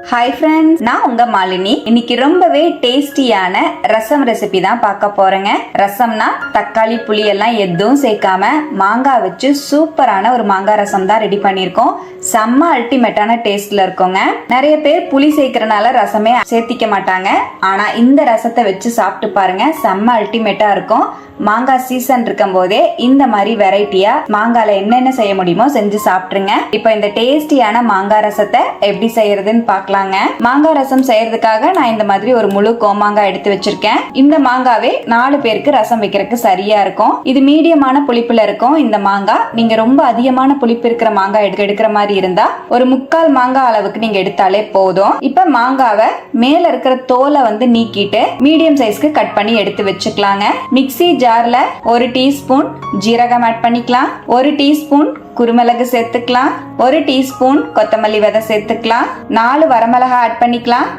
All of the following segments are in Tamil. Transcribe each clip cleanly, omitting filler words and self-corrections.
ஹாய் ஃப்ரெண்ட்ஸ், நான் உங்க மாலினி. இன்னைக்கு ரொம்பவே டேஸ்டியான ரசம் ரெசிபி தான் பார்க்க போறேங்க. ரசம்னா தக்காளி புளி எல்லாம் எதுவும் சேர்க்காம மாங்காய் வச்சு சூப்பரான ஒரு மாங்காய் ரசம் தான் ரெடி பண்ணியிருக்கோம். செம்ம அல்டிமேட்டான டேஸ்ட்ல இருக்கோங்க. நிறைய பேர் புளி சேர்க்கறனால ரசமே சேர்த்திக்க மாட்டாங்க. ஆனா இந்த ரசத்தை வச்சு சாப்பிட்டு பாருங்க, செம்ம அல்டிமேட்டா இருக்கும். மாங்காய் சீசன் இருக்கும் போதே இந்த மாதிரி வெரைட்டியா மாங்கால என்னென்ன செய்ய முடியுமோ செஞ்சு சாப்பிட்டுருங்க. இப்போ இந்த டேஸ்டியான மாங்காய் ரசத்தை எப்படி செய்யறதுன்னு பார்க்கலாங்க. மாங்காய் ரசம் செய்யறதுக்காக நான் இந்த மாதிரி ஒரு முழு கோமாங்காய் எடுத்து வச்சிருக்கேன். இந்த மாங்காவே 4 பேருக்கு ரசம் வைக்கிறதுக்கு சரியா இருக்கும். இது மீடியமான புளிப்புல இருக்கும். இந்த மாங்காய் நீங்க ரொம்ப அதிகமான புளிப்பு இருக்கிற மாங்காய் எடுக்கிற மாதிரி இருந்தா ஒரு 3/4 மாங்காய் அளவுக்கு நீங்க எடுத்தாலே போதும். இப்ப மாங்காவை மேல இருக்கிற தோலை நீக்கிட்டு மீடியம் சைஸ்க்கு கட் பண்ணி எடுத்து வச்சுக்கலாங்க. மிக்ஸி ஜார்ல 1 டீஸ்பூன் ஜீரகம் ஆட் பண்ணிக்கலாம், 1 டீஸ்பூன் குருமிளகு சேர்த்துக்கலாம், 1 டீஸ்பூன் கொத்தமல்லி விதை சேர்த்துக்கலாம், 4 வரமிளகாய் ஆட் பண்ணிக்கலாம்.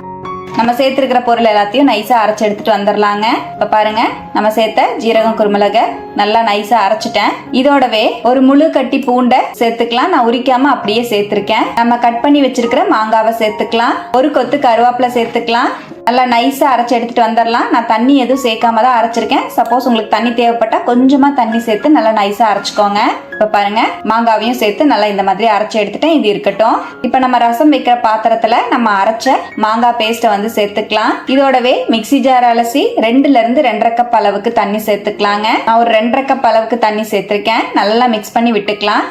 நம்ம சேர்த்திருக்கிற பொருள் எல்லாத்தையும் நைஸா அரைச்சு எடுத்துட்டு வந்துடலாங்க. இப்ப பாருங்க, நம்ம சேர்த்த ஜீரகம் குருமிளக நல்லா நைஸா அரைச்சிட்டேன். இதோடவே ஒரு முழு கட்டி பூண்டை சேர்த்துக்கலாம். நான் உரிக்காம அப்படியே சேர்த்திருக்கேன். நம்ம கட் பண்ணி வச்சிருக்கிற மாங்காவை சேர்த்துக்கலாம். ஒரு கொத்து கருவேப்பிலை சேர்த்துக்கலாம். நல்லா நைஸா அரைச்சு எடுத்துட்டு வந்துடலாம். நான் தண்ணி எதுவும் சேர்க்காம தான் அரைச்சிருக்கேன். சப்போஸ் உங்களுக்கு தண்ணி தேவைப்பட்டா கொஞ்சமா தண்ணி சேர்த்து நல்லா நைஸா அரைச்சுக்கோங்க. இப்ப பாருங்க, மாங்காவையும் சேர்த்து நல்லா இந்த மாதிரி அரைச்சு எடுத்துட்டேன். இது இருக்கட்டும். இப்ப நம்ம ரசம் வைக்கிற பாத்திரத்துல நம்ம அரைச்ச மாங்காய் பேஸ்ட சேர்த்துக்கலாம். இதோடவே மிக்ஸி ஜார் அலசி 2ல இருந்து 2.5 கப் அளவுக்கு தண்ணி சேர்த்துக்கலாங்க. நான் ஒரு 2.5 கப் அளவுக்கு தண்ணி சேர்த்திருக்கேன். நல்லா மிக்ஸ் பண்ணி விட்டுக்கலாம்.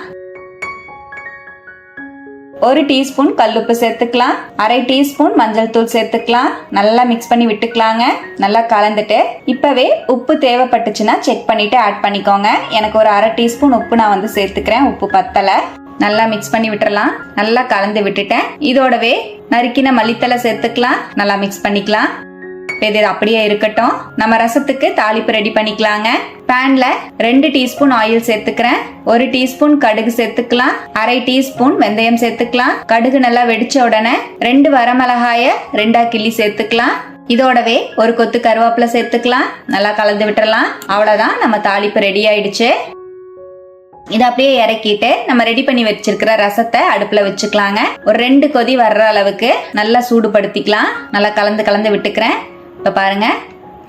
1 டீஸ்பூன் கல்லுப்பு சேர்த்துக்கலாம், 1/2 டீஸ்பூன் மஞ்சள் தூள் சேர்த்துக்கலாம். நல்லா மிக்ஸ் பண்ணி விட்டுக்கலாங்க. நல்லா கலந்துட்டு இப்பவே உப்பு தேவைப்பட்டுச்சுன்னா செக் பண்ணிட்டு ஆட் பண்ணிக்கோங்க. எனக்கு ஒரு 1/2 டீஸ்பூன் உப்பு நான் சேர்த்துக்கிறேன். உப்பு பத்தல. நல்லா மிக்ஸ் பண்ணி விட்டுறலாம். நல்லா கலந்து விட்டுட்டேன். இதோடவே நறுக்கின மல்லித்தலை சேர்த்துக்கலாம். நல்லா மிக்ஸ் பண்ணிக்கலாம். இது அப்படியே இருக்கட்டும். நம்ம ரசத்துக்கு தாளிப்பு ரெடி பண்ணிக்கலாங்க. பேன்ல 2 டீஸ்பூன் ஆயில் சேர்த்துக்கிறேன். 1 டீஸ்பூன் கடுகு சேர்த்துக்கலாம், 1/2 டீஸ்பூன் வெந்தயம் சேர்த்துக்கலாம். கடுகு நல்லா வெடிச்ச உடனே 2 வரமிளகாய 2ஆ கிள்ளி சேர்த்துக்கலாம். இதோடவே ஒரு கொத்து கருவேப்பிலை சேர்த்துக்கலாம். நல்லா கலந்து விட்டுறலாம். அவ்வளவுதான், நம்ம தாளிப்பு ரெடி ஆயிடுச்சு. இதை அப்படியே இறக்கிட்டு நம்ம ரெடி பண்ணி வச்சிருக்கிற ரசத்தை அடுப்புல வச்சுக்கலாங்க. ஒரு 2 கொதி வர்ற அளவுக்கு நல்லா சூடுபடுத்திக்கலாம். நல்லா கலந்து விட்டுக்கிறேன். இப்ப பாருங்க,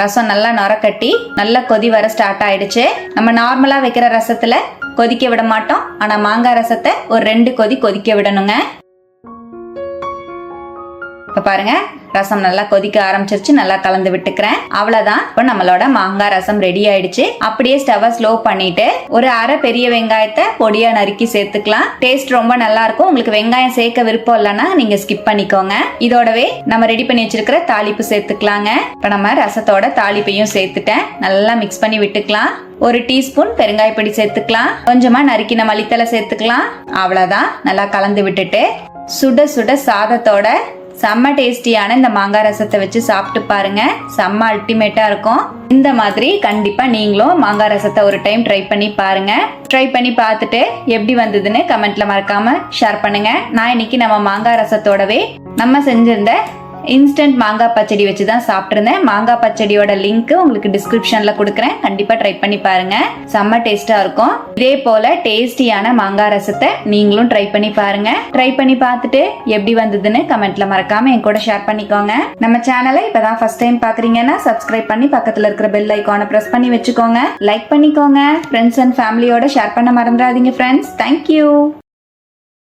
ரசம் நல்லா நொரக்கட்டி நல்லா கொதி வர ஸ்டார்ட் ஆயிடுச்சு. நம்ம நார்மலா வைக்கிற ரசத்துல கொதிக்க விட மாட்டோம். ஆனா மாங்காய் ரசத்தை ஒரு 2 கொதி கொதிக்க விடணுங்க. இப்ப பாருங்க, ரசம் நல்லா கொதிக்க ஆரம்பிச்சிருச்சு. நல்லா கலந்து விட்டுக்கிறேன். அவ்வளவுதான், இப்ப நம்மளோட மாங்காய் ரசம் ரெடி ஆயிடுச்சு. அப்படியே ஸ்டவ் ஸ்லோ பண்ணிட்டு ஒரு 1/2 பெரிய வெங்காயத்தை பொடியா நறுக்கி சேர்த்துக்கலாம். டேஸ்ட் ரொம்ப நல்லா இருக்கும். உங்களுக்கு வெங்காயம் சேர்க்க விருப்பம் இல்லைன்னா நீங்க ஸ்கிப் பண்ணிக்கோங்க. இதோடவே நம்ம ரெடி பண்ணி வச்சிருக்கிற தாளிப்பு சேர்த்துக்கலாங்க. இப்ப நம்ம ரசத்தோட தாளிப்பையும் சேர்த்துட்டேன். நல்லா மிக்ஸ் பண்ணி விட்டுக்கலாம். 1 டீஸ்பூன் பெருங்காயப்பொடி சேர்த்துக்கலாம். கொஞ்சமா நறுக்கின மல்லித்தலை சேர்த்துக்கலாம். அவ்வளவுதான், நல்லா கலந்து விட்டுட்டு சுட சுட சாதத்தோட செம்ம டேஸ்டியான இந்த மாங்காய் ரசத்தை வச்சு சாப்பிட்டு பாருங்க. செம்ம அல்டிமேட்டா இருக்கும். இந்த மாதிரி கண்டிப்பா நீங்களும் மாங்காய் ரசத்தை ஒரு டைம் ட்ரை பண்ணி பாருங்க. ட்ரை பண்ணி பார்த்துட்டு எப்படி வந்ததுன்னு கமெண்ட்ல மறக்காம ஷேர் பண்ணுங்க. நான் இன்னைக்கு நம்ம மாங்காய் ரசத்தோடவே நம்ம செஞ்சிருந்த இன்ஸ்டன்ட் மாங்காய் பச்சடி வச்சு தான் சாப்பிட்டுருந்தேன். மாங்காய் பச்சடியோட லிங்க் உங்களுக்கு டிஸ்கிரிப்ஷன்ல கொடுக்குறேன். கண்டிப்பா ட்ரை பண்ணி பாருங்க. செம்ம டேஸ்டா இருக்கும். இதே போல டேஸ்டியான மாங்காய் ரசத்தை நீங்களும் ட்ரை பண்ணி பாருங்க. ட்ரை பண்ணி பார்த்துட்டு எப்படி வந்ததுன்னு கமெண்ட்ல மறக்காம என் கூட ஷேர் பண்ணிக்கோங்க. நம்ம சேனலை இப்பதான் ஃபர்ஸ்ட் டைம் பாக்குறீங்கன்னா சப்ஸ்கிரைப் பண்ணி பக்கத்துல இருக்கிற பெல் ஐகானை பிரஸ் பண்ணி வச்சுக்கோங்க. லைக் பண்ணிக்கோங்க. ஃப்ரெண்ட்ஸ் அண்ட் ஃபேமிலியோட ஷேர் பண்ண மறந்துடாதீங்க ஃப்ரெண்ட்ஸ். தேங்க்யூ.